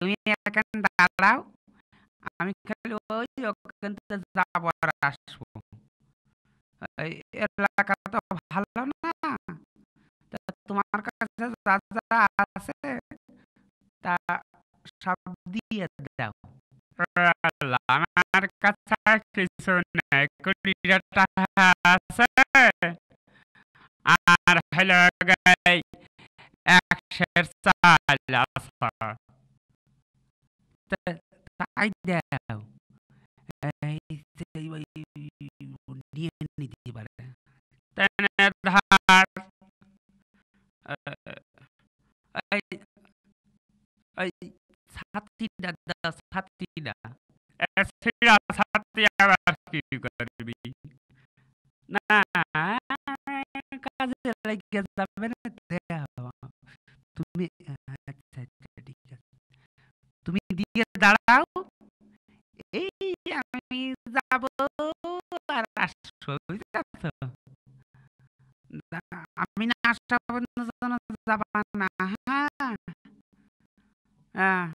তুমি এখানে দাঁড়াও, আমি খালি ওই ওখান থেকে যাবো আর আসবো। এই এলাকা তো ভালো না, তা তোমার কাছে যা যা আছে তা সব দিয়ে দাও। আমার কাছে আর কিছু নেই, 20 টাকা আছে আর হলো এই 100 চাল আছে। তাই দাও, এই যে ওই নিয়ে নিতে পারে। তেনে ধার এই ওই ছাত্রীটা দাও, ছাত্রীটা। ছিঁড়া ছাত্রী আবার কি করবি? না, কাজে লেগে যাবে না, দেও। তুমি আচ্ছা আচ্ছা ঠিক আছে, তুমি দিয়ে দাঁড়াও, এই আমি যাব আর আসবো, বুঝতে পারছো? আমি না আসা পর্যন্ত